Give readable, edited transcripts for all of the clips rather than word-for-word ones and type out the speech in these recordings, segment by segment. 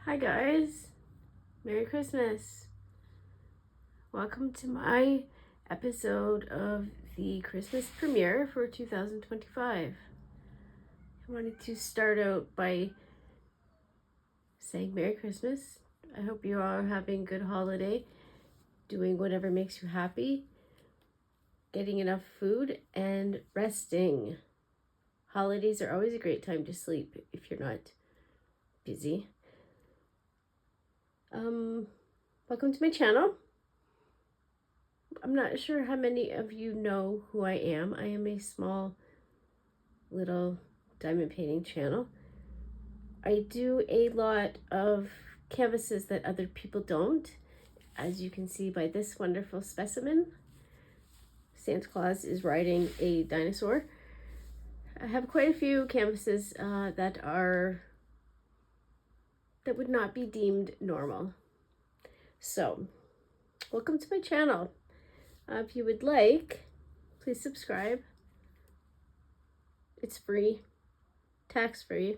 Hi guys, Merry Christmas. Welcome to my episode of the Christmas premiere for 2025. I wanted to start out by saying Merry Christmas. I hope you are having a good holiday, doing whatever makes you happy, getting enough food, and resting. Holidays are always a great time to sleep if you're not busy. Welcome to my channel. I'm not sure how many of you know who I am. I am a small little diamond painting channel. I do a lot of canvases that other people don't, as you can see by this wonderful specimen. Santa Claus is riding a dinosaur. I have quite a few canvases that would not be deemed normal. So, welcome to my channel. If you would like, please subscribe. It's free, tax-free,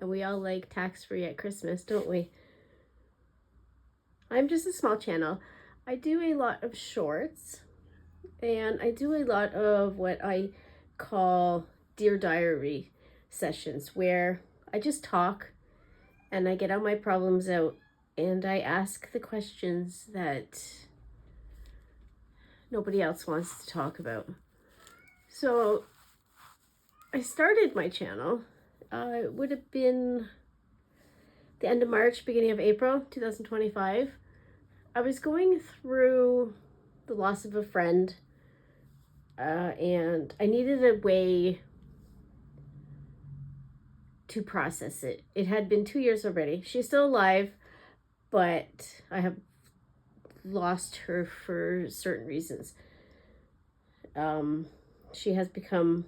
and we all like tax-free at Christmas, don't we? I'm just a small channel. I do a lot of shorts, and I do a lot of what I call Dear Diary sessions, where I just talk and I get all my problems out and I ask the questions that nobody else wants to talk about. So I started my channel, it would have been the end of March, beginning of April 2025. I was going through the loss of a friend, and I needed a way to process it. It had been 2 years already. She's still alive, but I have lost her for certain reasons. She has become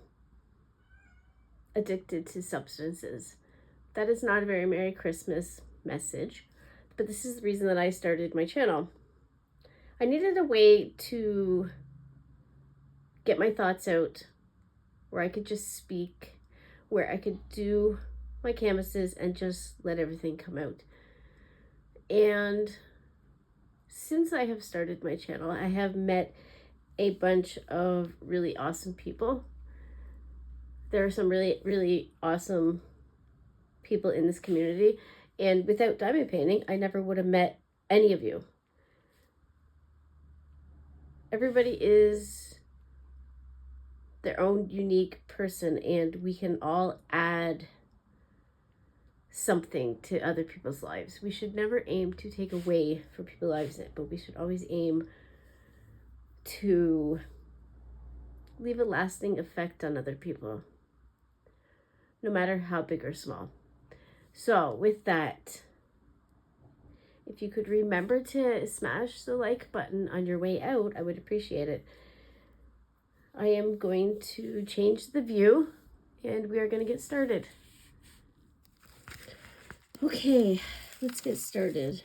addicted to substances. That is not a very Merry Christmas message, but this is the reason that I started my channel. I needed a way to get my thoughts out, where I could just speak, where I could do my canvases and just let everything come out. And since I have started my channel, I have met a bunch of really awesome people. There are some really awesome people in this community, and without diamond painting, I never would have met any of you. Everybody is their own unique person, and we can all add something to other people's lives. We should never aim to take away from people's lives, but we should always aim to leave a lasting effect on other people, no matter how big or small. So with that, if you could remember to smash the like button on your way out, I would appreciate it. I am going to change the view and we are going to get started. Okay, let's get started.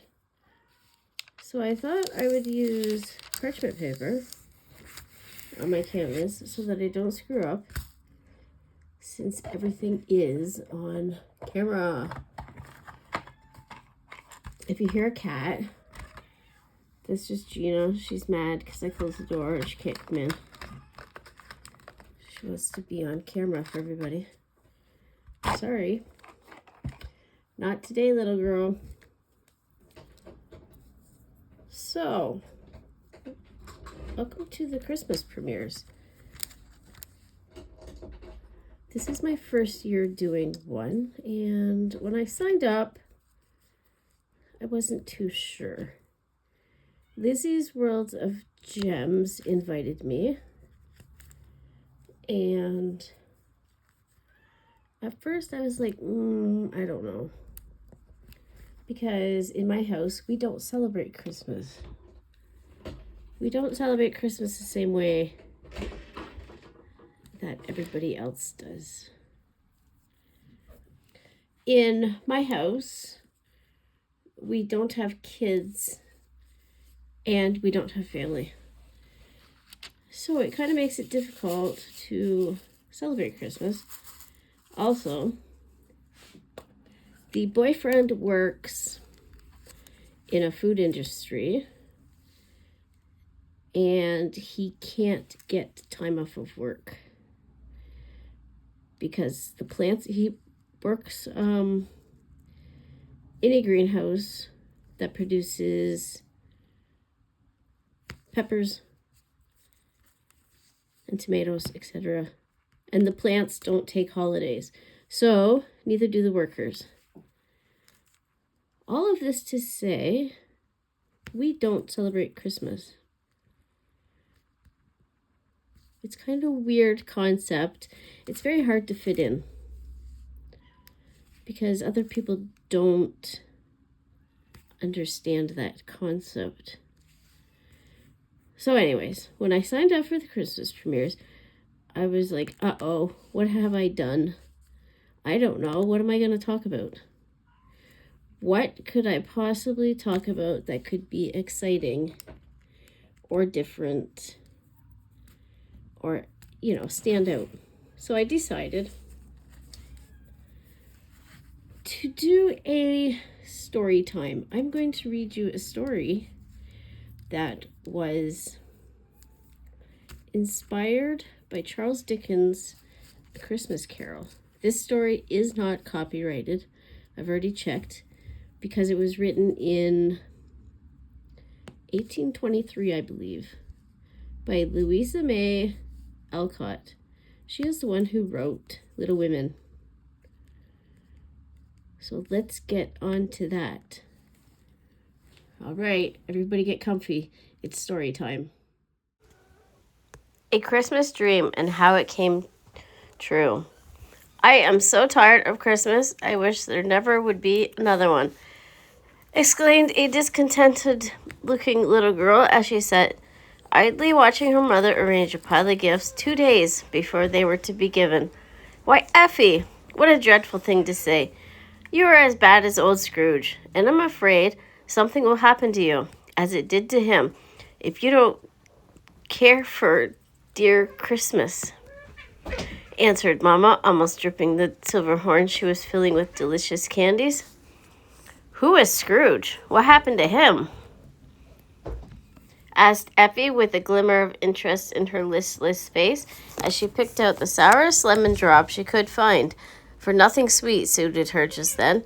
So I thought I would use parchment paper on my canvas so that I don't screw up, since everything is on camera. If you hear a cat, that's just Gina. She's mad because I closed the door and she can't come in. She wants to be on camera for everybody. Sorry. Not today, little girl. So, welcome to the Christmas premieres. This is my first year doing one, and when I signed up, I wasn't too sure. Lizzie's World of Gems invited me, and at first I was like, I don't know. Because in my house, we don't celebrate Christmas. We don't celebrate Christmas the same way that everybody else does. In my house, we don't have kids and we don't have family. So it kind of makes it difficult to celebrate Christmas. Also, The boyfriend works in a food industry, and he can't get time off of work because the plants, he works in a greenhouse that produces peppers and tomatoes, etc. And the plants don't take holidays, so neither do the workers. All of this to say, we don't celebrate Christmas. It's kind of a weird concept. It's very hard to fit in because other people don't understand that concept. So anyways, when I signed up for the Christmas premieres, I was like, uh-oh, what have I done? I don't know. What am I going to talk about? What could I possibly talk about that could be exciting or different or, stand out? So I decided to do a story time. I'm going to read you a story that was inspired by Charles Dickens' A Christmas Carol. This story is not copyrighted. I've already checked because it was written in 1823, I believe, by Louisa May Alcott. She is the one who wrote Little Women. So let's get on to that. All right, everybody get comfy. It's story time. A Christmas Dream and How It Came True. I am so tired of Christmas. I wish there never would be another one, exclaimed a discontented-looking little girl as she sat idly watching her mother arrange a pile of gifts 2 days before they were to be given. Why, Effie, what a dreadful thing to say. You are as bad as old Scrooge, and I'm afraid something will happen to you, as it did to him, if you don't care for dear Christmas, answered Mama, almost dripping the silver horn she was filling with delicious candies. Who is Scrooge? What happened to him? Asked Effie with a glimmer of interest in her listless face as she picked out the sourest lemon drop she could find, for nothing sweet suited her just then.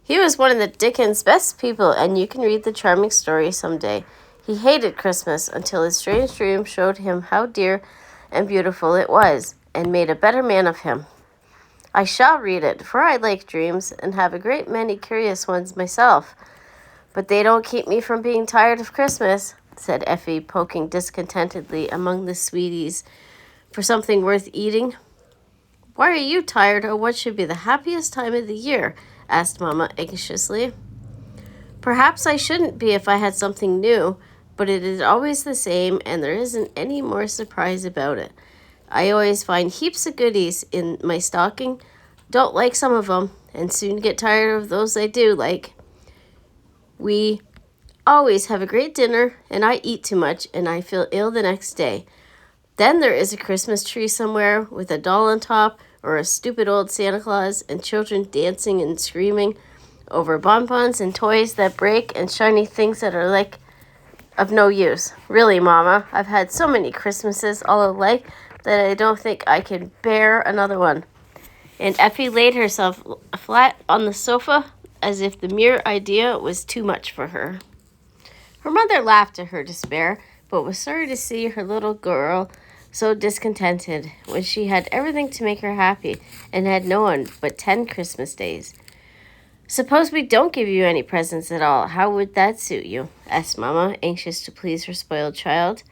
He was one of the Dickens' best people, and you can read the charming story someday. He hated Christmas until his strange dream showed him how dear and beautiful it was, and made a better man of him. I shall read it, for I like dreams, and have a great many curious ones myself. But they don't keep me from being tired of Christmas, said Effie, poking discontentedly among the sweeties for something worth eating. Why are you tired of what should be the happiest time of the year? Asked Mama anxiously. Perhaps I shouldn't be if I had something new, but it is always the same, and there isn't any more surprise about it. I always find heaps of goodies in my stocking, don't like some of them, and soon get tired of those I do like. We always have a great dinner, and I eat too much, and I feel ill the next day. Then there is a Christmas tree somewhere with a doll on top, or a stupid old Santa Claus, and children dancing and screaming over bonbons and toys that break and shiny things that are like of no use. Really, Mama, I've had so many Christmases all alike that I don't think I can bear another one. And Effie laid herself flat on the sofa as if the mere idea was too much for her. Her mother laughed at her despair, but was sorry to see her little girl so discontented when she had everything to make her happy and had no one but 10 Christmas days. Suppose we don't give you any presents at all. How would that suit you? Asked Mama, anxious to please her spoiled child.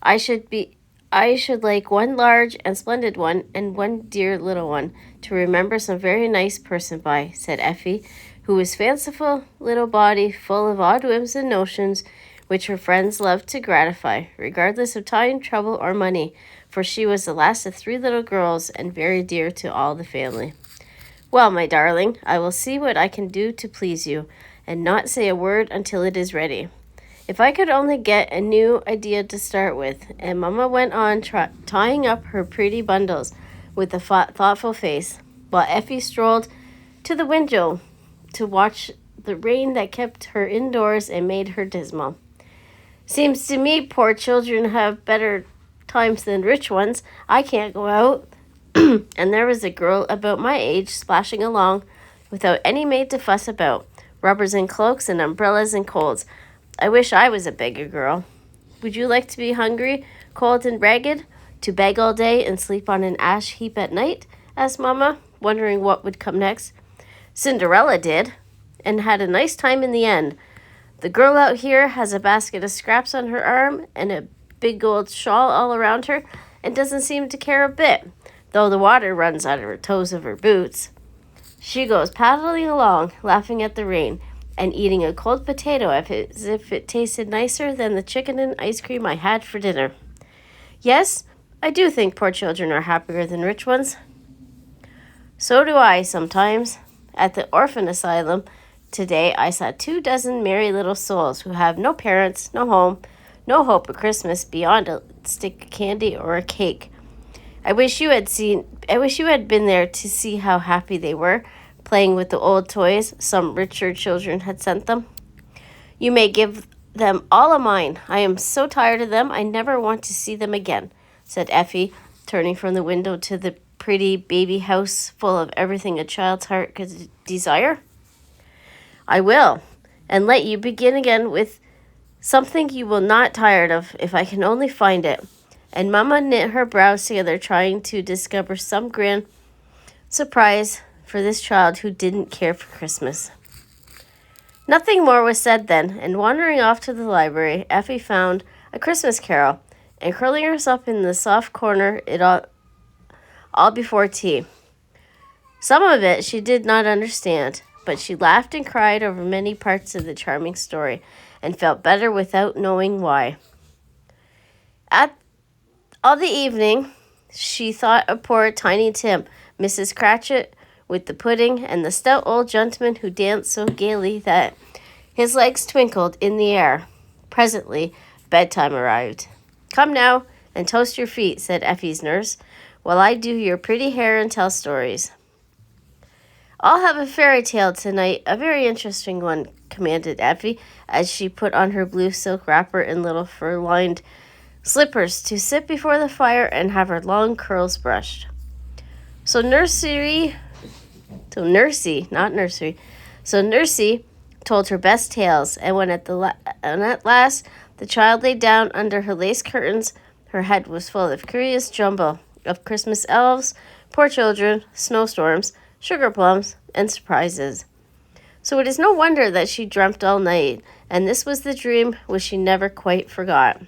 I should like one large and splendid one and one dear little one to remember some very nice person by, said Effie, who was fanciful little body full of odd whims and notions which her friends loved to gratify, regardless of time, trouble, or money, for she was the last of 3 little girls and very dear to all the family. Well, my darling, I will see what I can do to please you, and not say a word until it is ready. If I could only get a new idea to start with, and Mama went on tying up her pretty bundles with a thoughtful face, while Effie strolled to the window to watch the rain that kept her indoors and made her dismal. Seems to me poor children have better times than rich ones. I can't go out. And there was a girl about my age splashing along without any maid to fuss about. Rubbers and cloaks and umbrellas and colds. I wish I was a beggar girl. Would you like to be hungry, cold, and ragged? To beg all day and sleep on an ash heap at night? Asked Mamma, wondering what would come next. Cinderella did, and had a nice time in the end. The girl out here has a basket of scraps on her arm and a big gold shawl all around her and doesn't seem to care a bit, though the water runs out of her toes of her boots. She goes paddling along, laughing at the rain, and eating a cold potato as if it tasted nicer than the chicken and ice cream I had for dinner. Yes, I do think poor children are happier than rich ones. So do I sometimes. At the orphan asylum today, I saw 24 merry little souls who have no parents, no home, no hope of Christmas beyond a stick of candy or a cake. I wish you had been there to see how happy they were, playing with the old toys some richer children had sent them. You may give them all of mine. I am so tired of them, I never want to see them again, said Effie, turning from the window to the pretty baby house full of everything a child's heart could desire. I will, and let you begin again with something you will not tired of, if I can only find it. And Mamma knit her brows together, trying to discover some grand surprise for this child who didn't care for Christmas. Nothing more was said then, and wandering off to the library, Effie found A Christmas Carol, and curling herself in the soft corner, it all before tea. Some of it she did not understand, but she laughed and cried over many parts of the charming story, and felt better without knowing why. All the evening, she thought of poor Tiny Tim, Mrs. Cratchit with the pudding, and the stout old gentleman who danced so gaily that his legs twinkled in the air. Presently, bedtime arrived. Come now, and toast your feet, said Effie's nurse, while I do your pretty hair and tell stories. I'll have a fairy tale tonight, a very interesting one, commanded Effie, as she put on her blue silk wrapper and little fur-lined slippers to sit before the fire and have her long curls brushed. So Nursey told her best tales, and when at last the child lay down under her lace curtains, her head was full of curious jumble of Christmas elves, poor children, snowstorms, sugar plums, and surprises. So it is no wonder that she dreamt all night, and this was the dream which she never quite forgot.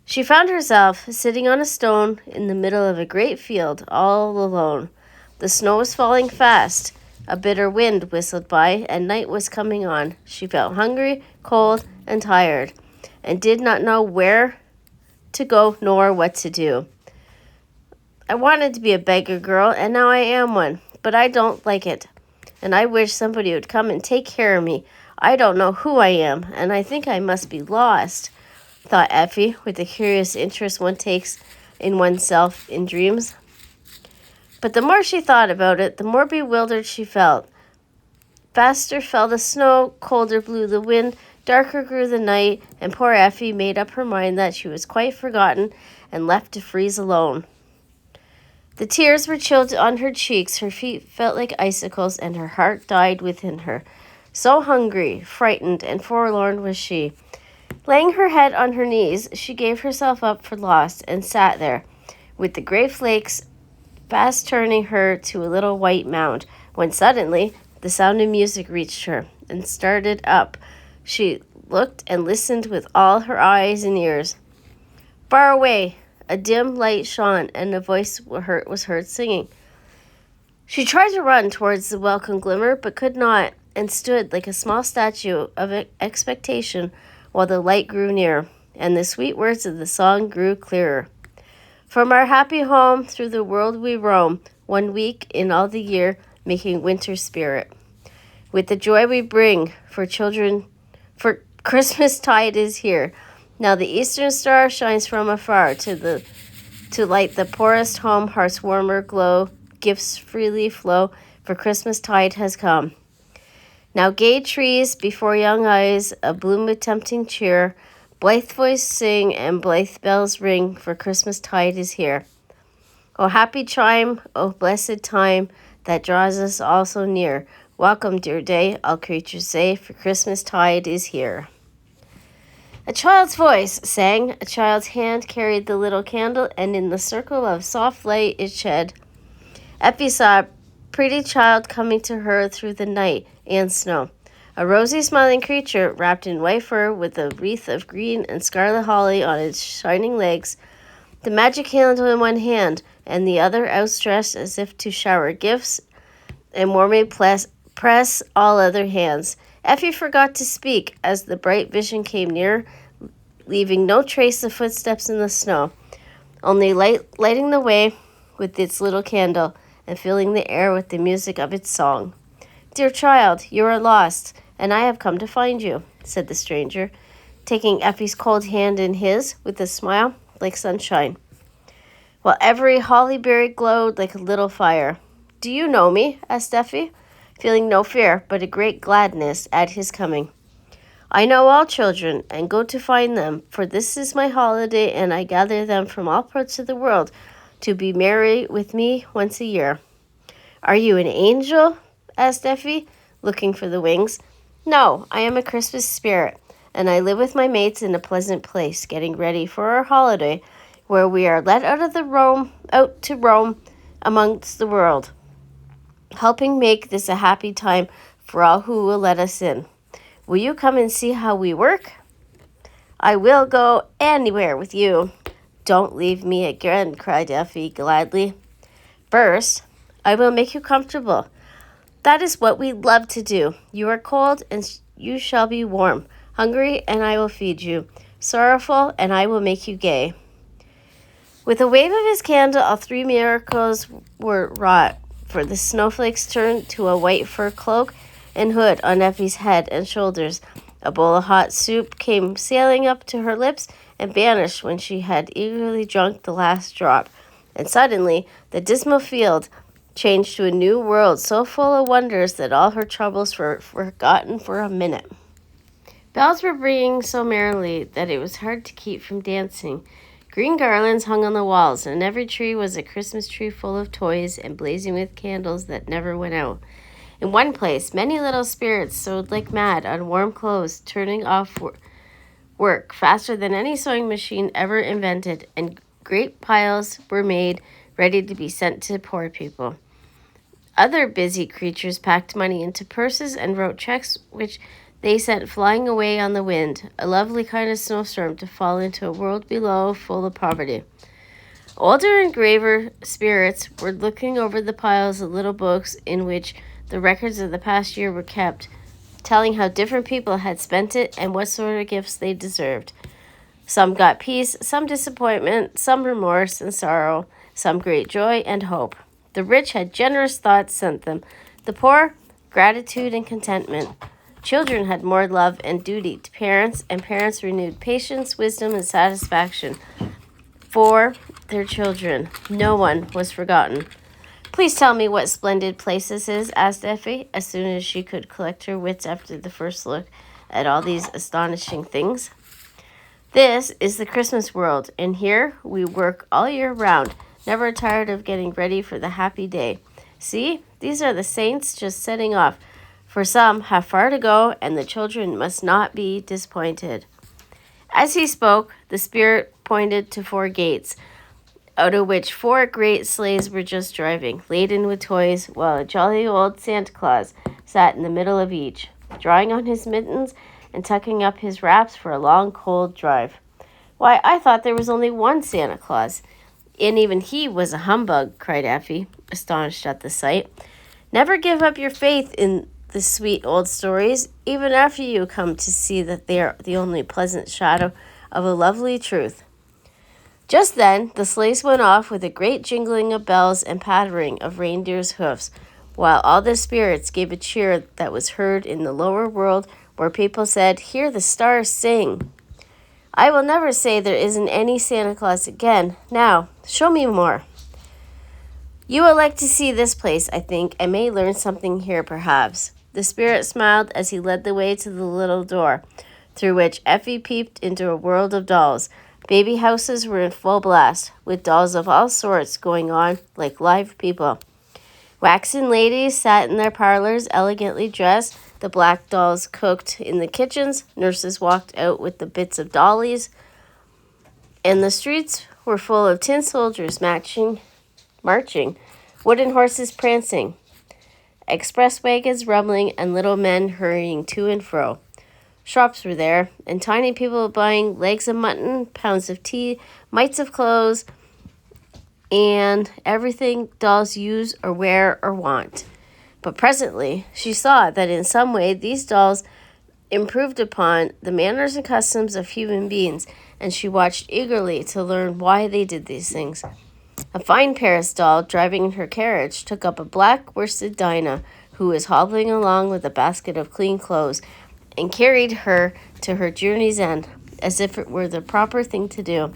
She found herself sitting on a stone in the middle of a great field, all alone. The snow was falling fast. A bitter wind whistled by, and night was coming on. She felt hungry, cold, and tired, and did not know where to go nor what to do. I wanted to be a beggar girl, and now I am one, but I don't like it, and I wish somebody would come and take care of me. I don't know who I am, and I think I must be lost, thought Effie, with the curious interest one takes in oneself in dreams. But the more she thought about it, the more bewildered she felt. Faster fell the snow, colder blew the wind, darker grew the night, and poor Effie made up her mind that she was quite forgotten and left to freeze alone. The tears were chilled on her cheeks, her feet felt like icicles, and her heart died within her. So hungry, frightened, and forlorn was she. Laying her head on her knees, she gave herself up for lost and sat there, with the gray flakes fast turning her to a little white mound, when suddenly the sound of music reached her and started up. She looked and listened with all her eyes and ears. Far away, a dim light shone, and a voice was heard singing. She tried to run towards the welcome glimmer, but could not, and stood like a small statue of expectation while the light grew near, and the sweet words of the song grew clearer. From our happy home through the world we roam, 1 week in all the year, making winter spirit. With the joy we bring for children, for Christmas tide is here. Now the eastern star shines from afar to light the poorest home, heart's warmer glow, gifts freely flow, for Christmas tide has come. Now gay trees before young eyes, abloom with tempting cheer, blithe voice sing and blithe bells ring, for Christmas tide is here. O happy chime, O blessed time, that draws us all so near. Welcome, dear day, all creatures say, for Christmas tide is here. A child's voice sang, a child's hand carried the little candle, and in the circle of soft light it shed. Effie saw a pretty child coming to her through the night and snow. A rosy smiling creature wrapped in white fur with a wreath of green and scarlet holly on its shining legs, the magic candle in one hand and the other outstretched as if to shower gifts and warmly press all other hands. Effie forgot to speak as the bright vision came near, leaving no trace of footsteps in the snow, only lighting the way with its little candle and filling the air with the music of its song. Dear child, you are lost, and I have come to find you, said the stranger, taking Effie's cold hand in his with a smile like sunshine, while every holly berry glowed like a little fire. Do you know me? Asked Effie, feeling no fear but a great gladness at his coming. I know all children, and go to find them, for this is my holiday, and I gather them from all parts of the world to be merry with me once a year. Are you an angel? Asked Effie, looking for the wings. No, I am a Christmas spirit, and I live with my mates in a pleasant place, getting ready for our holiday, where we are let out to roam amongst the world, helping make this a happy time for all who will let us in. Will you come and see how we work? I will go anywhere with you. Don't leave me again, cried Effie gladly. First, I will make you comfortable. That is what we love to do. You are cold, and you shall be warm. Hungry, and I will feed you. Sorrowful, and I will make you gay. With a wave of his candle, all three miracles were wrought, for the snowflakes turned to a white fur cloak and hood on Effie's head and shoulders. A bowl of hot soup came sailing up to her lips and vanished when she had eagerly drunk the last drop. And suddenly, the dismal field changed to a new world so full of wonders that all her troubles were forgotten for a minute. Bells were ringing so merrily that it was hard to keep from dancing. Green garlands hung on the walls, and every tree was a Christmas tree full of toys and blazing with candles that never went out. In one place, many little spirits sewed like mad on warm clothes, turning off work faster than any sewing machine ever invented, and great piles were made ready to be sent to poor people. Other busy creatures packed money into purses and wrote checks which they sent flying away on the wind, a lovely kind of snowstorm to fall into a world below full of poverty. Older and graver spirits were looking over the piles of little books in which the records of the past year were kept, telling how different people had spent it and what sort of gifts they deserved. Some got peace, some disappointment, some remorse and sorrow, some great joy and hope. The rich had generous thoughts sent them, the poor, gratitude and contentment. Children had more love and duty to parents, and parents renewed patience, wisdom, and satisfaction for their children. No one was forgotten. Please tell me what splendid place this is, asked Effie, as soon as she could collect her wits after the first look at all these astonishing things. This is the Christmas world, and here we work all year round, never tired of getting ready for the happy day. See, these are the saints just setting off, for some have far to go, and the children must not be disappointed. As he spoke, the spirit pointed to 4 gates, out of which 4 great sleighs were just driving, laden with toys, while a jolly old Santa Claus sat in the middle of each, drawing on his mittens and tucking up his wraps for a long, cold drive. Why, I thought there was only one Santa Claus, and even he was a humbug, cried Effie, astonished at the sight. Never give up your faith in the sweet old stories, even after you come to see that they are the only pleasant shadow of a lovely truth. Just then, the sleighs went off with a great jingling of bells and pattering of reindeers' hoofs, while all the spirits gave a cheer that was heard in the lower world, where people said, "Hear the stars sing." I will never say there isn't any Santa Claus again. Now, show me more. You will like to see this place, I think, and may learn something here, perhaps. The spirit smiled as he led the way to the little door, through which Effie peeped into a world of dolls. Baby houses were in full blast, with dolls of all sorts going on like live people. Waxen ladies sat in their parlors, elegantly dressed. The black dolls cooked in the kitchens. Nurses walked out with the bits of dollies. And the streets were full of tin soldiers marching, wooden horses prancing, express wagons rumbling, and little men hurrying to and fro. Shops were there, and tiny people buying legs of mutton, pounds of tea, mites of clothes, and everything dolls use or wear or want. But presently she saw that in some way these dolls improved upon the manners and customs of human beings, and she watched eagerly to learn why they did these things. A fine Paris doll, driving in her carriage, took up a black worsted Dinah, who was hobbling along with a basket of clean clothes, and carried her to her journey's end, as if it were the proper thing to do.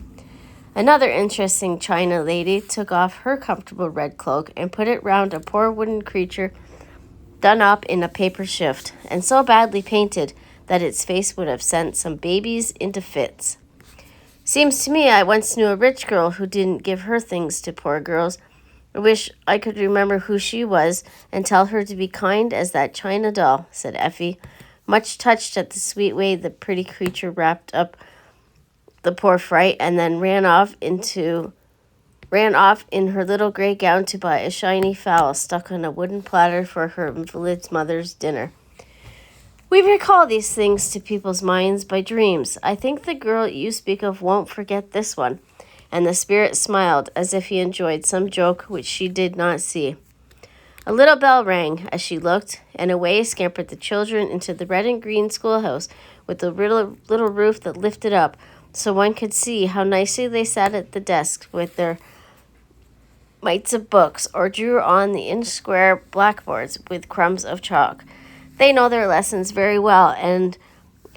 Another interesting China lady took off her comfortable red cloak and put it round a poor wooden creature done up in a paper shift, and so badly painted that its face would have sent some babies into fits. Seems to me I once knew a rich girl who didn't give her things to poor girls. I wish I could remember who she was and tell her to be kind as that China doll, said Effie, much touched at the sweet way the pretty creature wrapped up the poor fright and then ran off in her little gray gown to buy a shiny fowl stuck on a wooden platter for her invalid mother's dinner. We recall these things to people's minds by dreams. I think the girl you speak of won't forget this one. And the spirit smiled as if he enjoyed some joke which she did not see. A little bell rang as she looked, and away scampered the children into the red and green schoolhouse with the little roof that lifted up, so one could see how nicely they sat at the desks with their mites of books, or drew on the inch-square blackboards with crumbs of chalk. They know their lessons very well and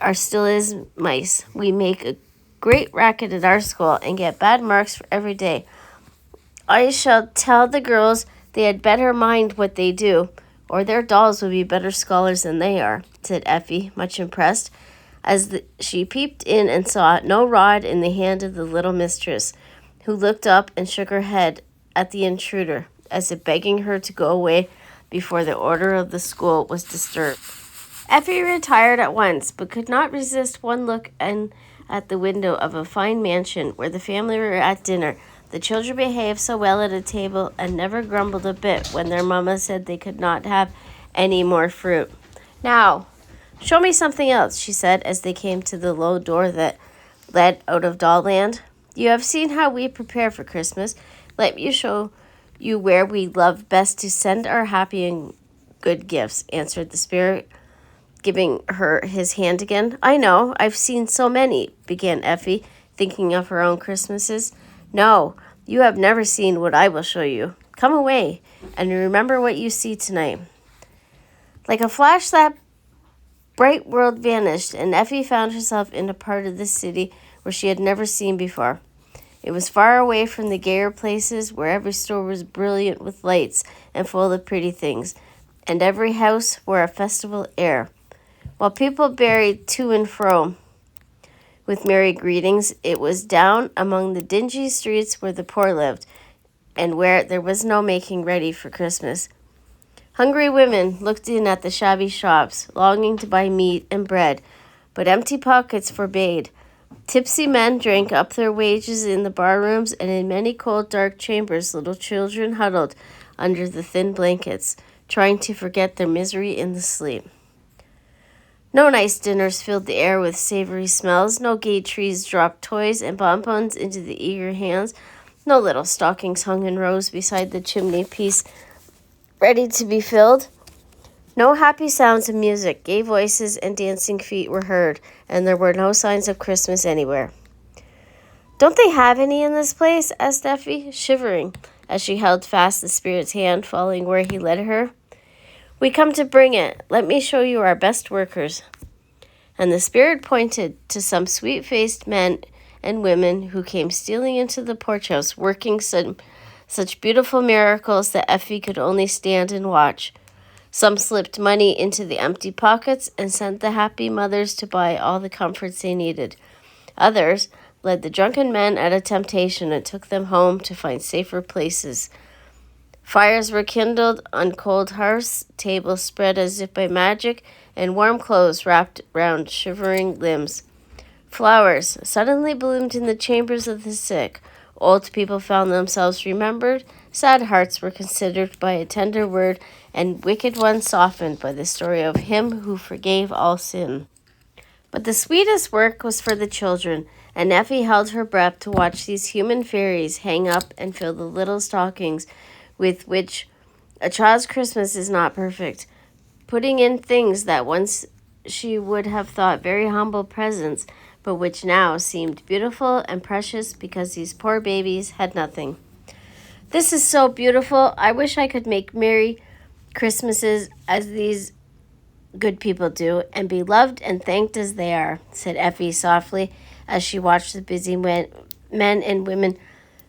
are still as mice. We make a great racket at our school and get bad marks for every day. I shall tell the girls they had better mind what they do, or their dolls will be better scholars than they are, said Effie, much impressed, as she peeped in and saw no rod in the hand of the little mistress, who looked up and shook her head at the intruder, as if begging her to go away before the order of the school was disturbed. Effie retired at once, but could not resist one look in at the window of a fine mansion where the family were at dinner. The children behaved so well at a table and never grumbled a bit when their mamma said they could not have any more fruit. Now, show me something else, she said as they came to the low door that led out of Dollland. You have seen how we prepare for Christmas. Let me show you where we love best to send our happy and good gifts, answered the spirit, giving her his hand again. I know, I've seen so many, began Effie, thinking of her own Christmases. No, you have never seen what I will show you. Come away, and remember what you see tonight. Like a flash, that bright world vanished, and Effie found herself in a part of the city where she had never seen before. It was far away from the gayer places where every store was brilliant with lights and full of pretty things, and every house wore a festival air. While people buried to and fro with merry greetings, it was down among the dingy streets where the poor lived, and where there was no making ready for Christmas. Hungry women looked in at the shabby shops, longing to buy meat and bread, but empty pockets forbade. Tipsy men drank up their wages in the bar-rooms, and in many cold, dark chambers little children huddled under the thin blankets, trying to forget their misery in the sleep. No nice dinners filled the air with savory smells. No gay trees dropped toys and bonbons into the eager hands. No little stockings hung in rows beside the chimney piece, ready to be filled. No happy sounds of music, gay voices, and dancing feet were heard, and there were no signs of Christmas anywhere. Don't they have any in this place? Asked Effie, shivering, as she held fast the spirit's hand, following where he led her. We come to bring it. Let me show you our best workers. And the spirit pointed to some sweet-faced men and women who came stealing into the porch house, working such beautiful miracles that Effie could only stand and watch. Some slipped money into the empty pockets and sent the happy mothers to buy all the comforts they needed. Others led the drunken men at a temptation and took them home to find safer places. Fires were kindled on cold hearths, tables spread as if by magic, and warm clothes wrapped round shivering limbs. Flowers suddenly bloomed in the chambers of the sick. Old people found themselves remembered, sad hearts were considered by a tender word, and wicked ones softened by the story of him who forgave all sin. But the sweetest work was for the children, and Effie held her breath to watch these human fairies hang up and fill the little stockings with which a child's Christmas is not perfect, putting in things that once she would have thought very humble presents, but which now seemed beautiful and precious because these poor babies had nothing. This is so beautiful. I wish I could make merry Christmases as these good people do, and be loved and thanked as they are, said Effie softly as she watched the busy men and women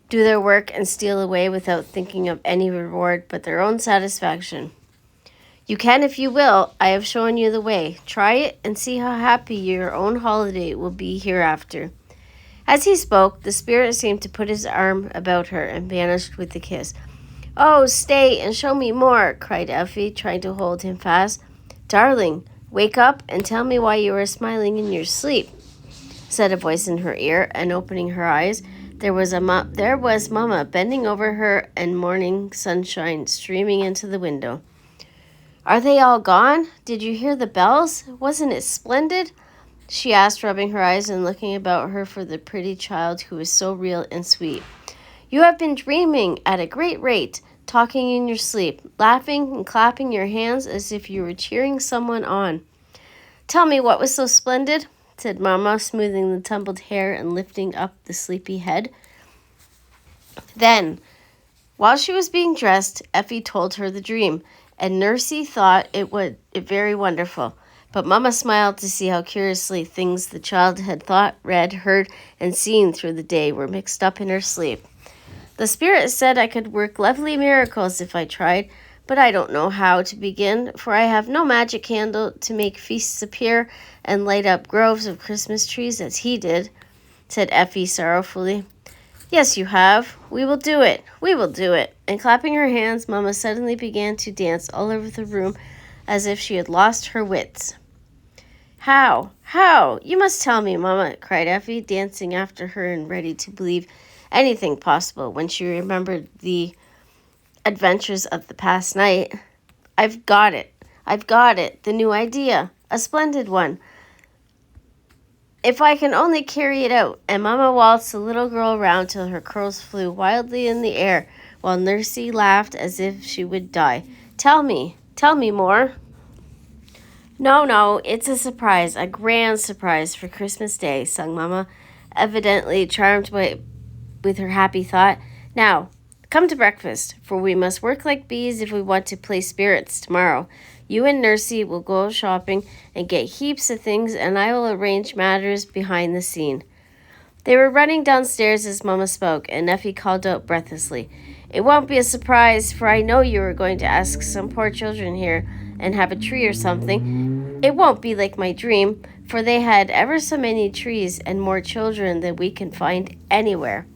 do their work and steal away without thinking of any reward but their own satisfaction. You can if you will. I have shown you the way. Try it and see how happy your own holiday will be hereafter. As he spoke, the spirit seemed to put his arm about her and vanished with a kiss. Oh, stay and show me more, cried Effie, trying to hold him fast. Darling, wake up and tell me why you are smiling in your sleep, said a voice in her ear, and opening her eyes, there was Mama bending over her and morning sunshine streaming into the window. Are they all gone? Did you hear the bells? Wasn't it splendid? She asked, rubbing her eyes and looking about her for the pretty child who was so real and sweet. You have been dreaming at a great rate, talking in your sleep, laughing and clapping your hands as if you were cheering someone on. Tell me what was so splendid, said Mama, smoothing the tumbled hair and lifting up the sleepy head. Then, while she was being dressed, Effie told her the dream, and Nursey thought it very wonderful. But Mama smiled to see how curiously things the child had thought, read, heard, and seen through the day were mixed up in her sleep. The spirit said I could work lovely miracles if I tried, but I don't know how to begin, for I have no magic candle to make feasts appear and light up groves of Christmas trees as he did, said Effie sorrowfully. Yes, you have. We will do it. We will do it. And clapping her hands, Mama suddenly began to dance all over the room as if she had lost her wits. How? How? You must tell me, Mama, cried Effie, dancing after her and ready to believe anything possible when she remembered the adventures of the past night. I've got it. The new idea. A splendid one. If I can only carry it out. And Mama waltzed the little girl round till her curls flew wildly in the air, while Nursey laughed as if she would die. Tell me more. No, it's a surprise, a grand surprise for Christmas Day, sung Mama, evidently charmed with her happy thought. Now, come to breakfast, for we must work like bees if we want to play spirits tomorrow. You and Nursey will go shopping and get heaps of things, and I will arrange matters behind the scene. They were running downstairs as Mama spoke, and Effie called out breathlessly, It won't be a surprise, for I know you are going to ask some poor children here and have a tree or something. It won't be like my dream, for they had ever so many trees and more children than we can find anywhere.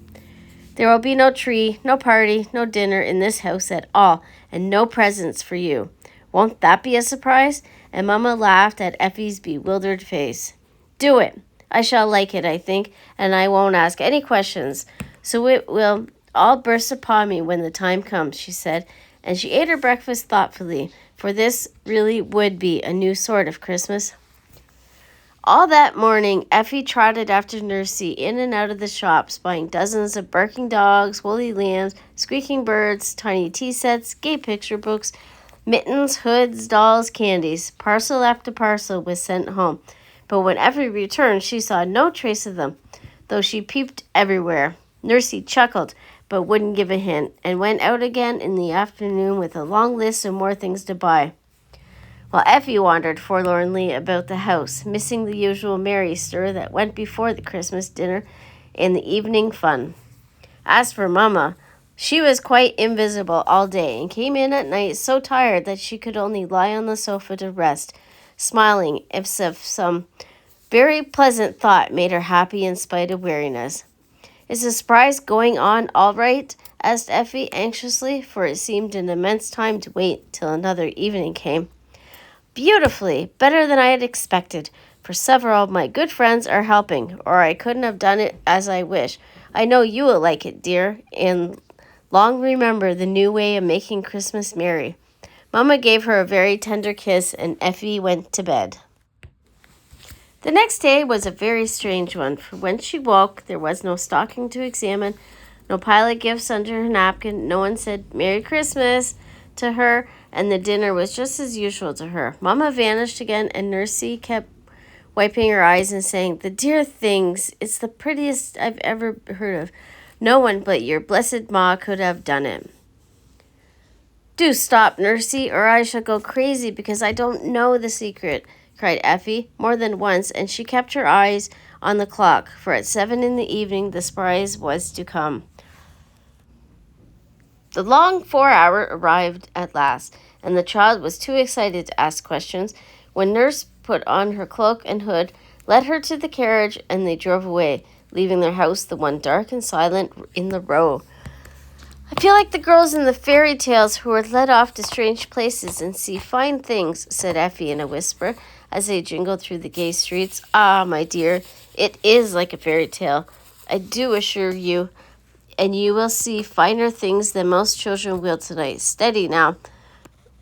There will be no tree, no party, no dinner in this house at all, and no presents for you. Won't that be a surprise? And Mama laughed at Effie's bewildered face. Do it. I shall like it, I think, and I won't ask any questions, so it will all burst upon me when the time comes, she said, and she ate her breakfast thoughtfully, for this really would be a new sort of Christmas. All that morning, Effie trotted after Nursey in and out of the shops, buying dozens of barking dogs, woolly lambs, squeaking birds, tiny tea sets, gay picture books, mittens, hoods, dolls, candies. Parcel after parcel was sent home, but when Effie returned, she saw no trace of them, though she peeped everywhere. Nursey chuckled, but wouldn't give a hint, and went out again in the afternoon with a long list of more things to buy, while Effie wandered forlornly about the house, missing the usual merry stir that went before the Christmas dinner and the evening fun. As for Mama, She was quite invisible all day and came in at night so tired that she could only lie on the sofa to rest, smiling as if some very pleasant thought made her happy in spite of weariness. Is the surprise going on all right? Asked Effie anxiously, for it seemed an immense time to wait till another evening came. Beautifully, better than I had expected, for several of my good friends are helping, or I couldn't have done it as I wish. I know you will like it, dear, and long remember the new way of making Christmas merry. Mamma gave her a very tender kiss, and Effie went to bed. The next day was a very strange one, for when she woke, there was no stocking to examine, no pile of gifts under her napkin. No one said Merry Christmas to her, and the dinner was just as usual to her. Mamma vanished again, and Nursey kept wiping her eyes and saying, "The dear things, it's the prettiest I've ever heard of. No one but your blessed ma could have done it." "Do stop, Nursey, or I shall go crazy because I don't know the secret," cried Effie more than once, and she kept her eyes on the clock, for at 7 in the evening the surprise was to come. The long 4 hour arrived at last, and the child was too excited to ask questions, when Nurse put on her cloak and hood, led her to the carriage, and they drove away, leaving their house the one dark and silent in the row. "I feel like the girls in the fairy tales who are led off to strange places and see fine things," said Effie in a whisper, as they jingled through the gay streets. "Ah, my dear, it is like a fairy tale, I do assure you, and you will see finer things than most children will tonight. Steady now,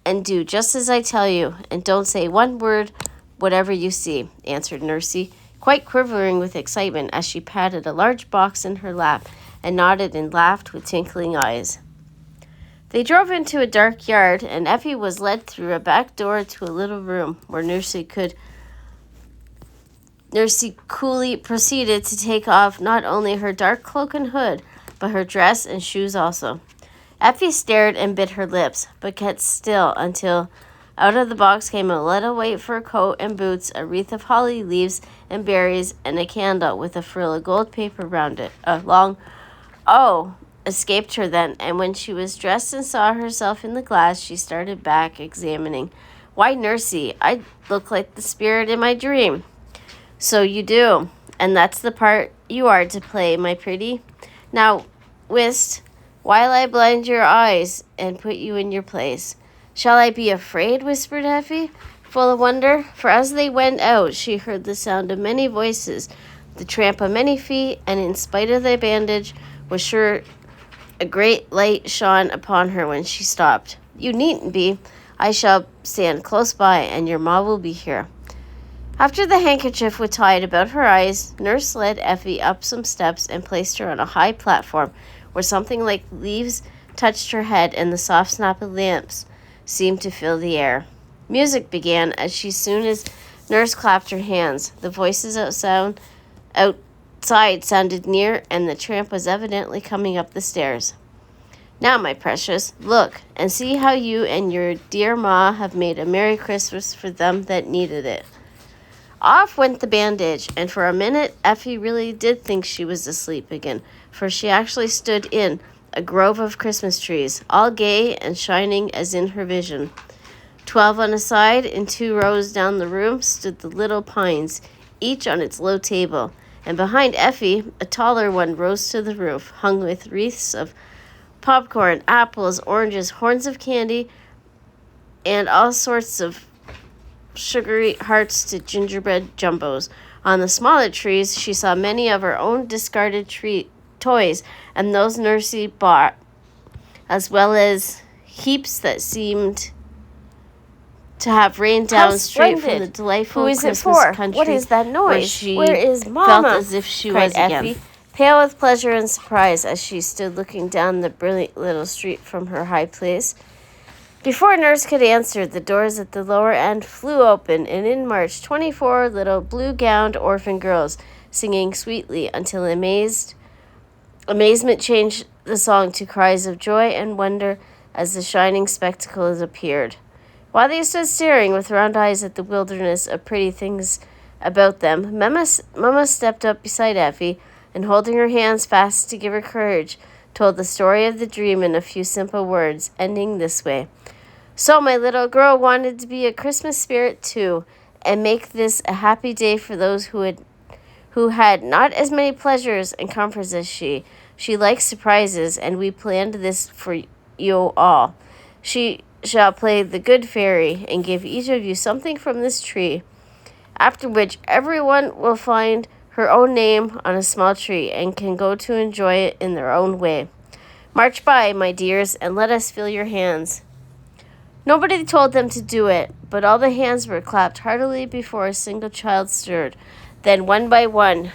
and do just as I tell you, and don't say one word whatever you see," answered Nursey, quite quivering with excitement as she patted a large box in her lap and nodded and laughed with twinkling eyes. They drove into a dark yard, and Effie was led through a back door to a little room where Nursey coolly proceeded to take off not only her dark cloak and hood, but her dress and shoes also. Effie stared and bit her lips, but kept still until out of the box came a little white fur coat and boots, a wreath of holly leaves and berries, and a candle with a frill of gold paper round it. A long "oh" escaped her then, and when she was dressed and saw herself in the glass, she started back, examining. "Why, Nursey, I look like the spirit in my dream." "So you do, and that's the part you are to play, my pretty. Now, whist, while I blind your eyes and put you in your place." "Shall I be afraid?" whispered Effie, full of wonder, for as they went out she heard the sound of many voices, the tramp of many feet, and in spite of the bandage, was sure a great light shone upon her when she stopped. "You needn't be. I shall stand close by, and your ma will be here." After the handkerchief was tied about her eyes, Nurse led Effie up some steps and placed her on a high platform where something like leaves touched her head, and the soft snap of lamps seemed to fill the air. Music began as soon as Nurse clapped her hands. The voices outside sounded near, and the tramp was evidently coming up the stairs. "Now, my precious, look and see how you and your dear ma have made a Merry Christmas for them that needed it." Off went the bandage, and for a minute Effie really did think she was asleep again, for she actually stood in a grove of Christmas trees, all gay and shining as in her vision. 12 on a side, in 2 rows down the room, stood the little pines, each on its low table, and behind Effie, a taller one rose to the roof, hung with wreaths of popcorn, apples, oranges, horns of candy, and all sorts of sugary hearts to gingerbread jumbos. On the smaller trees, she saw many of her own discarded toys, and those Nursey bought, as well as heaps that seemed to have rained down straight from the delightful Christmas country. What is that noise? Where is Mama? Mama? Felt as if she cried was Effie, again, pale with pleasure and surprise as she stood looking down the brilliant little street from her high place. Before Nurse could answer, the doors at the lower end flew open, and in marched 24 little blue-gowned orphan girls, singing sweetly until amazement changed the song to cries of joy and wonder as the shining spectacles appeared. While they stood staring with round eyes at the wilderness of pretty things about them, Mama stepped up beside Effie, and holding her hands fast to give her courage, told the story of the dream in a few simple words, ending this way. So my little girl wanted to be a Christmas spirit too, and make this a happy day for those who had not as many pleasures and comforts as she. She likes surprises, and we planned this for you all. She shall play the good fairy and give each of you something from this tree, after which everyone will find her own name on a small tree and can go to enjoy it in their own way. March by, my dears, and let us feel your hands. Nobody told them to do it, but all the hands were clapped heartily before a single child stirred. Then, one by one,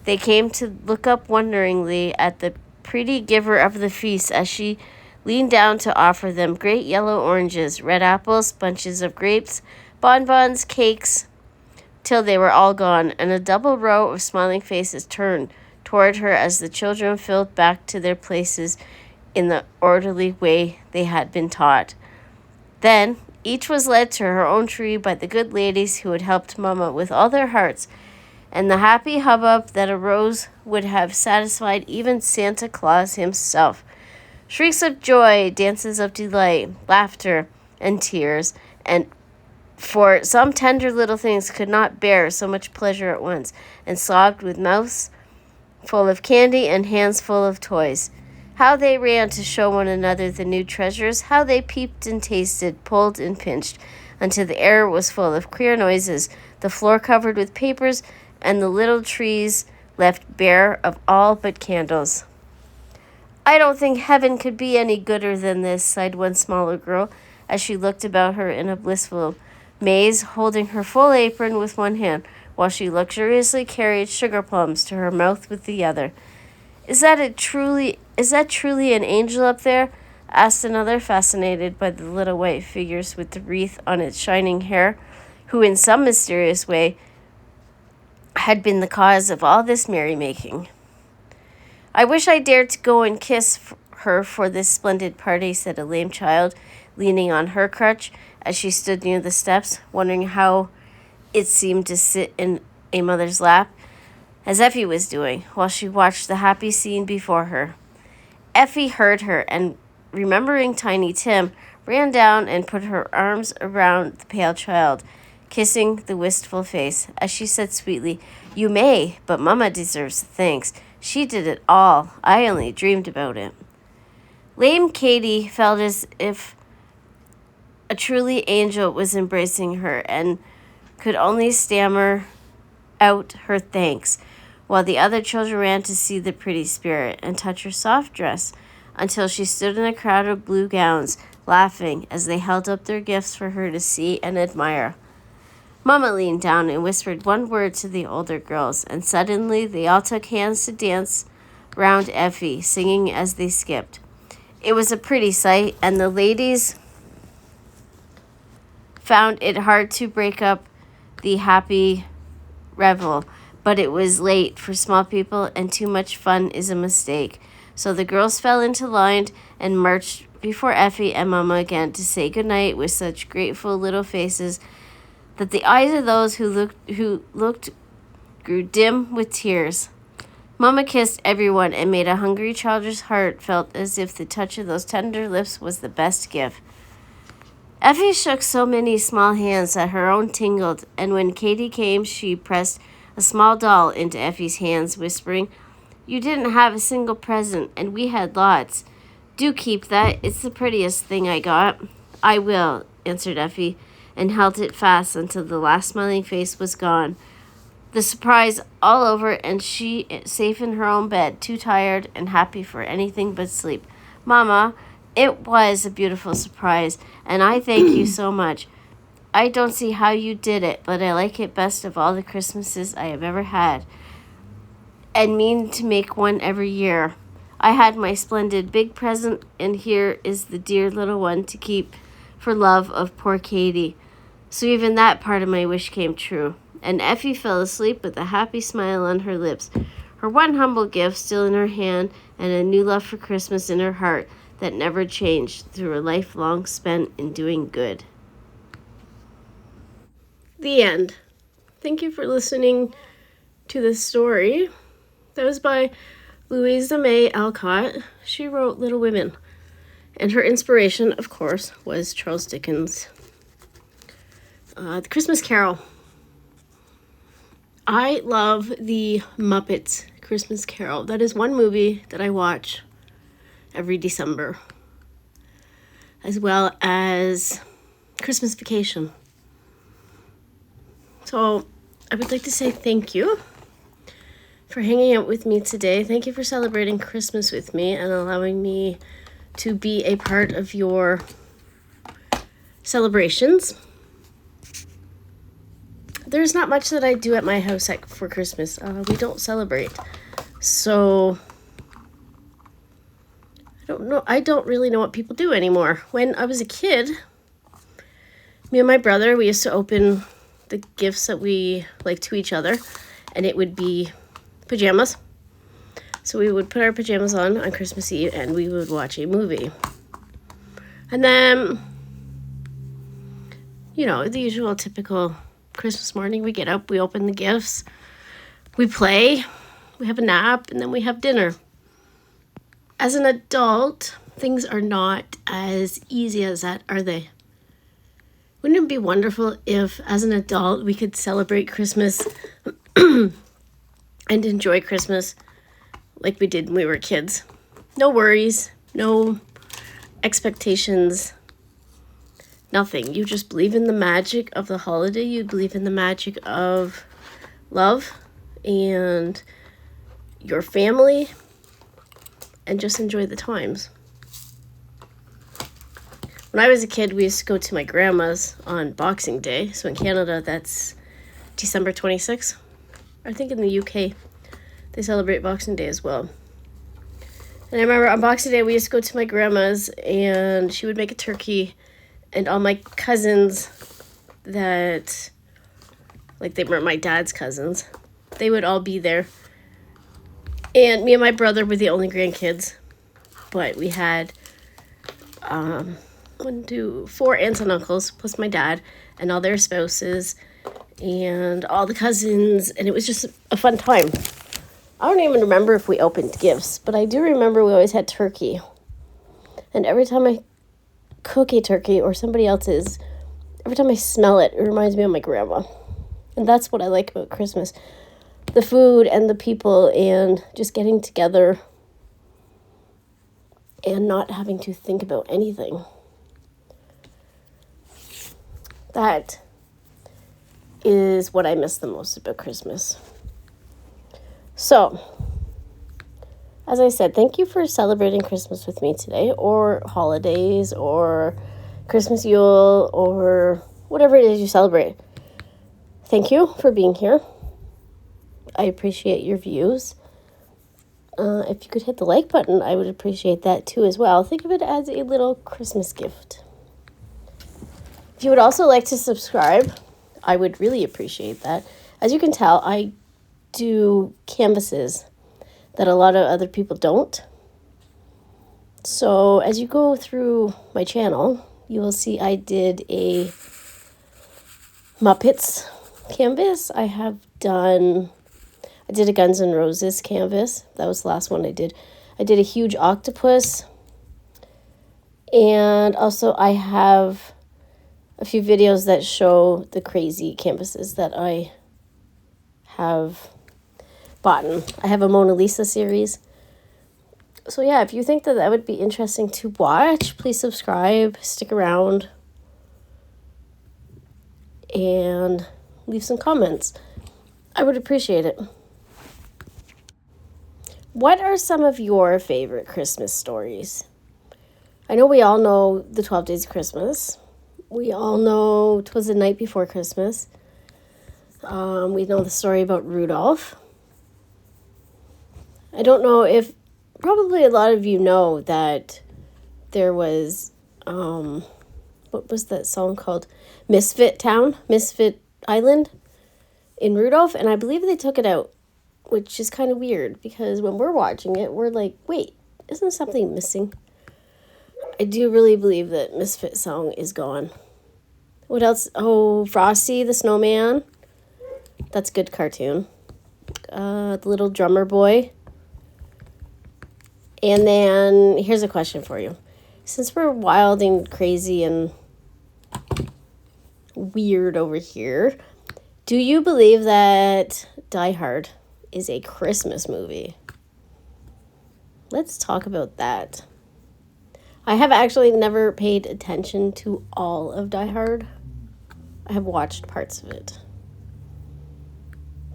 they came to look up wonderingly at the pretty giver of the feast as she leaned down to offer them great yellow oranges, red apples, bunches of grapes, bonbons, cakes, till they were all gone, and a double row of smiling faces turned toward her as the children filed back to their places in the orderly way they had been taught. Then each was led to her own tree by the good ladies who had helped Mamma with all their hearts, and the happy hubbub that arose would have satisfied even Santa Claus himself. Shrieks of joy, dances of delight, laughter, and tears, and for some tender little things could not bear so much pleasure at once, and sobbed with mouths full of candy and hands full of toys. How they ran to show one another the new treasures, how they peeped and tasted, pulled and pinched, until the air was full of queer noises, the floor covered with papers, and the little trees left bare of all but candles. I don't think heaven could be any gooder than this, sighed one smaller girl, as she looked about her in a blissful maze, holding her full apron with one hand, while she luxuriously carried sugar plums to her mouth with the other. Is that truly an angel up there? Asked another, fascinated by the little white figures with the wreath on its shining hair, who in some mysterious way had been the cause of all this merrymaking. I wish I dared to go and kiss her for this splendid party, said a lame child, leaning on her crutch as she stood near the steps, wondering how it seemed to sit in a mother's lap, as Effie was doing, while she watched the happy scene before her. Effie heard her, and remembering Tiny Tim, ran down and put her arms around the pale child, kissing the wistful face, as she said sweetly, You may, but Mamma deserves the thanks. She did it all. I only dreamed about it. Lame Katie felt as if a truly angel was embracing her, and could only stammer out her thanks, while the other children ran to see the pretty spirit and touch her soft dress, until she stood in a crowd of blue gowns, laughing as they held up their gifts for her to see and admire. Mamma leaned down and whispered one word to the older girls, and suddenly they all took hands to dance round Effie, singing as they skipped. It was a pretty sight, and the ladies found it hard to break up the happy revel, but it was late for small people, and too much fun is a mistake. So the girls fell into line and marched before Effie and Mamma again to say goodnight with such grateful little faces that the eyes of those who looked grew dim with tears. Mamma kissed everyone and made a hungry childish heart felt as if the touch of those tender lips was the best gift. Effie shook so many small hands that her own tingled, and when Katie came, she pressed a small doll into Effie's hands, whispering, You didn't have a single present, and we had lots. Do keep that. It's the prettiest thing I got. I will, answered Effie, and held it fast until the last smiling face was gone. The surprise all over, and she safe in her own bed, too tired and happy for anything but sleep. Mama, it was a beautiful surprise, and I thank you so much. I don't see how you did it, but I like it best of all the Christmases I have ever had, and mean to make one every year. I had my splendid big present, and here is the dear little one to keep for love of poor Katie. So even that part of my wish came true, and Effie fell asleep with a happy smile on her lips, her one humble gift still in her hand, and a new love for Christmas in her heart that never changed through a life long spent in doing good. The end. Thank you for listening to this story. That was by Louisa May Alcott, she wrote Little Women. And her inspiration, of course, was Charles Dickens' The Christmas Carol. I love the Muppets Christmas Carol. That is one movie that I watch every December, as well as Christmas Vacation. So I would like to say thank you for hanging out with me today. Thank you for celebrating Christmas with me and allowing me to be a part of your celebrations. There's not much that I do at my house for Christmas. We don't celebrate. So I don't know. I don't really know what people do anymore. When I was a kid, me and my brother, we used to open the gifts that we like to each other, and it would be pajamas. So we would put our pajamas on Christmas Eve and we would watch a movie. And then, you know, the usual typical Christmas morning, we get up, we open the gifts, we play, we have a nap, and then we have dinner. As an adult, things are not as easy as that, are they? Wouldn't it be wonderful if, as an adult, we could celebrate Christmas and enjoy Christmas like we did when we were kids? No worries, no expectations, nothing. You just believe in the magic of the holiday. You believe in the magic of love and your family, and just enjoy the times. When I was a kid, we used to go to my grandma's on Boxing Day. So in Canada, that's December 26th. I think in the UK, they celebrate Boxing Day as well. And I remember on Boxing Day, we used to go to my grandma's, and she would make a turkey, and all my cousins that, like, they were my dad's cousins, they would all be there. And me and my brother were the only grandkids, but we had 4 aunts and uncles, plus my dad, and all their spouses, and all the cousins, and it was just a fun time. I don't even remember if we opened gifts, but I do remember we always had turkey. And every time I cook a turkey, or somebody else's, every time I smell it, it reminds me of my grandma. And that's what I like about Christmas. The food and the people and just getting together and not having to think about anything. That is what I miss the most about Christmas. So, as I said, thank you for celebrating Christmas with me today, or holidays, or Christmas Yule, or whatever it is you celebrate. Thank you for being here. I appreciate your views. If you could hit the like button, I would appreciate that too as well. Think of it as a little Christmas gift. If you would also like to subscribe, I would really appreciate that. As you can tell, I do canvases that a lot of other people don't. So as you go through my channel, you will see I did a Muppets canvas. I did a Guns N' Roses canvas. That was the last one I did. I did a huge octopus. And also I have a few videos that show the crazy canvases that I have bought. I have a Mona Lisa series. So yeah, if you think that would be interesting to watch, please subscribe, stick around, and leave some comments. I would appreciate it. What are some of your favorite Christmas stories? I know we all know the 12 Days of Christmas. We all know 'Twas the Night Before Christmas. We know the story about Rudolph. I don't know if, probably a lot of you know that there was, what was that song called? Misfit Island in Rudolph, and I believe they took it out, which is kind of weird, because when we're watching it, we're like, wait, isn't something missing? I do really believe that Misfit song is gone. What else? Oh, Frosty the Snowman. That's a good cartoon. The Little Drummer Boy. And then here's a question for you. Since we're wild and crazy and weird over here, do you believe that Die Hard is a Christmas movie? Let's talk about that. I have actually never paid attention to all of Die Hard. I have watched parts of it.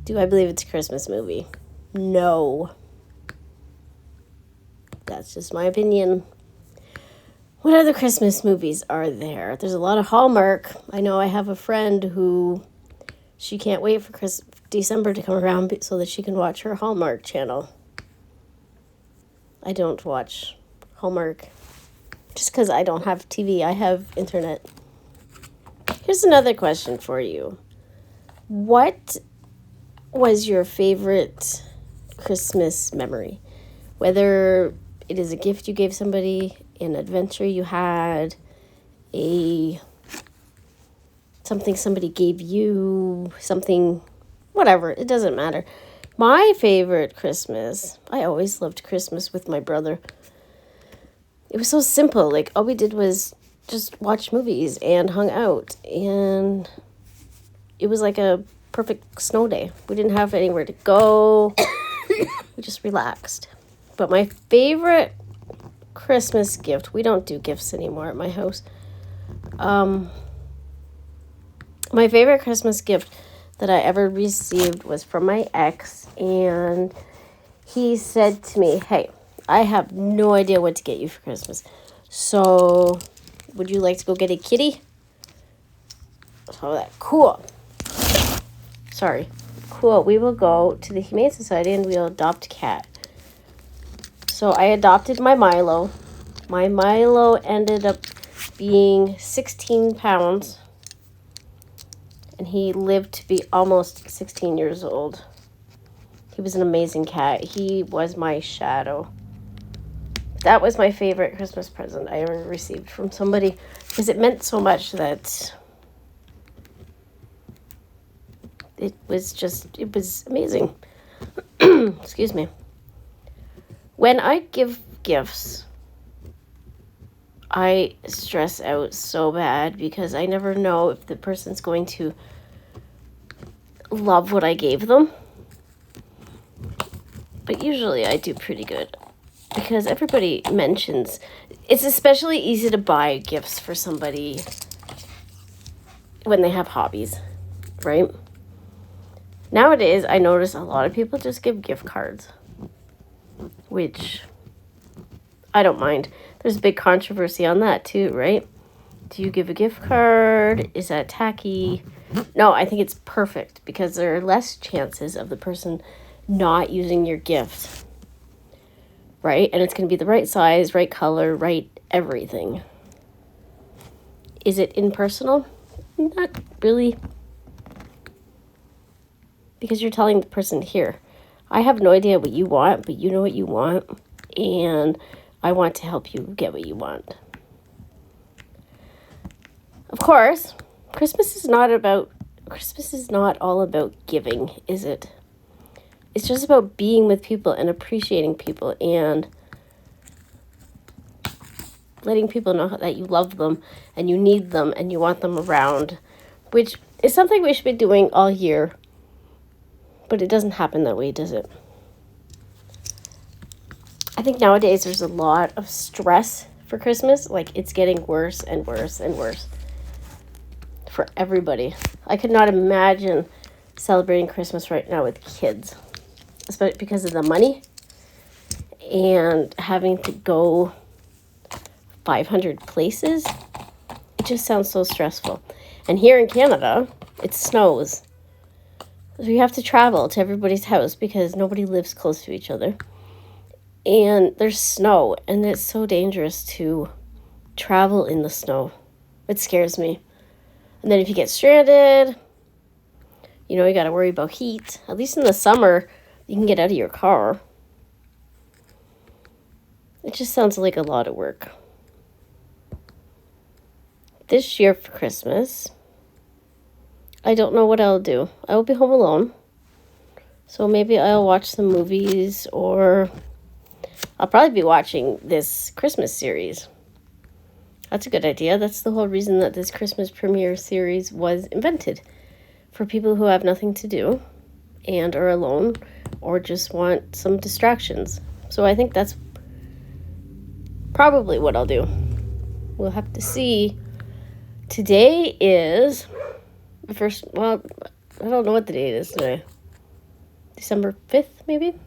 Do I believe it's a Christmas movie? No. That's just my opinion. What other Christmas movies are there? There's a lot of Hallmark. I know I have a friend who she can't wait for December to come around so that she can watch her Hallmark channel. I don't watch Hallmark just because I don't have TV. I have internet. Here's another question for you. What was your favorite Christmas memory? Whether it is a gift you gave somebody, an adventure you had, something somebody gave you, something, whatever, it doesn't matter. My favorite Christmas, I always loved Christmas with my brother. It was so simple. Like, all we did was just watch movies and hung out. And it was like a perfect snow day. We didn't have anywhere to go. We just relaxed. But my favorite Christmas gift, we don't do gifts anymore at my house. My favorite Christmas gift that I ever received was from my ex, and he said to me, "Hey, I have no idea what to get you for Christmas, so would you like to go get a kitty?" So that, cool. Cool. We will go to the Humane Society and we'll adopt a cat. So I adopted my Milo. My Milo ended up being 16 pounds. And he lived to be almost 16 years old. He was an amazing cat. He was my shadow. That was my favorite Christmas present I ever received from somebody because it meant so much that it was amazing. Excuse me. When I give gifts, I stress out so bad because I never know if the person's going to love what I gave them. But usually I do pretty good because everybody mentions, it's especially easy to buy gifts for somebody when they have hobbies, right? Nowadays, I notice a lot of people just give gift cards, which I don't mind. There's a big controversy on that too, right? Do you give a gift card? Is that tacky? No, I think it's perfect because there are less chances of the person not using your gift, right? And it's going to be the right size, right color, right everything. Is it impersonal? Not really. Because you're telling the person, here, I have no idea what you want, but you know what you want, and I want to help you get what you want. Of course, Christmas is not all about giving, is it? It's just about being with people and appreciating people and letting people know that you love them and you need them and you want them around, which is something we should be doing all year. But it doesn't happen that way, does it? I think nowadays there's a lot of stress for Christmas. Like, it's getting worse and worse and worse for everybody. I could not imagine celebrating Christmas right now with kids, especially because of the money and having to go 500 places. It just sounds so stressful. And here in Canada, it snows. We have to travel to everybody's house because nobody lives close to each other. And there's snow, and it's so dangerous to travel in the snow. It scares me. And then if you get stranded, you got to worry about heat. At least in the summer, you can get out of your car. It just sounds like a lot of work. This year for Christmas, I don't know what I'll do. I will be home alone. So maybe I'll watch some movies or I'll probably be watching this Christmas series. That's a good idea. That's the whole reason that this Christmas premiere series was invented. For people who have nothing to do and are alone or just want some distractions. So I think that's probably what I'll do. We'll have to see. Today is the first, well, I don't know what the date is today. December 5th, maybe?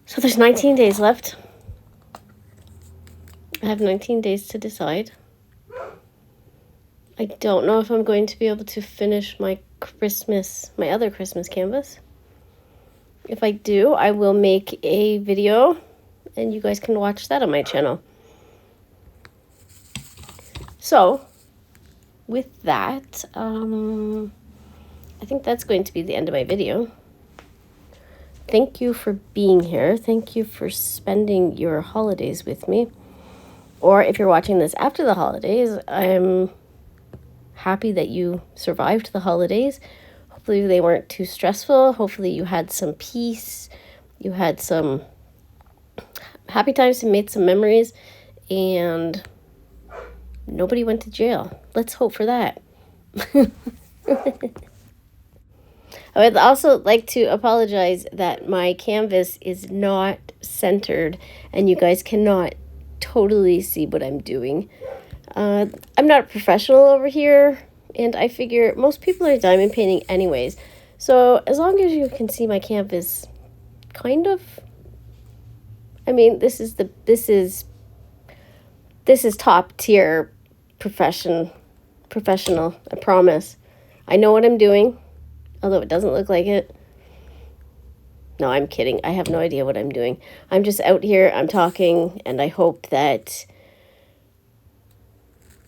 So there's 19 days left. I have 19 days to decide. I don't know if I'm going to be able to finish my other Christmas canvas. If I do, I will make a video and you guys can watch that on my channel. So, with that, I think that's going to be the end of my video. Thank you for being here. Thank you for spending your holidays with me. Or if you're watching this after the holidays, I'm happy that you survived the holidays. Hopefully they weren't too stressful. Hopefully you had some peace. You had some happy times and made some memories. And nobody went to jail. Let's hope for that. I would also like to apologize that my canvas is not centered and you guys cannot totally see what I'm doing. I'm not a professional over here, and I figure most people are diamond painting anyways. So as long as you can see my canvas, kind of. I mean, this is top tier professional. I promise. I know what I'm doing, although it doesn't look like it. No, I'm kidding. I have no idea what I'm doing. I'm just out here, I'm talking, and I hope that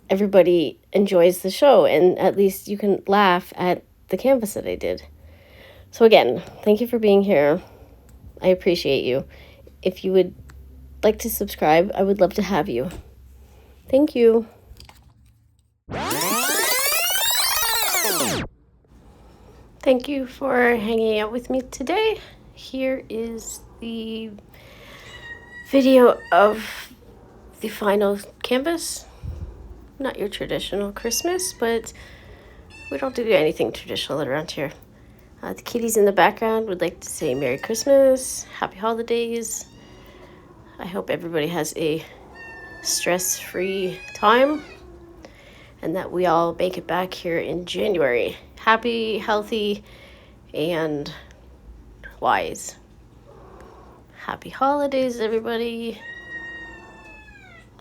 everybody enjoys the show and at least you can laugh at the canvas that I did. So again, thank you for being here. I appreciate you. If you would like to subscribe, I would love to have you. Thank you. Thank you for hanging out with me today. Here is the video of the final canvas. Not your traditional Christmas, but we don't do anything traditional around here. The kitties in the background would like to say Merry Christmas, Happy Holidays. I hope everybody has a stress-free time and that we all make it back here in January. Happy, healthy, and wise. Happy holidays, everybody.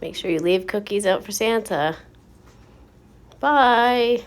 Make sure you leave cookies out for Santa. Bye.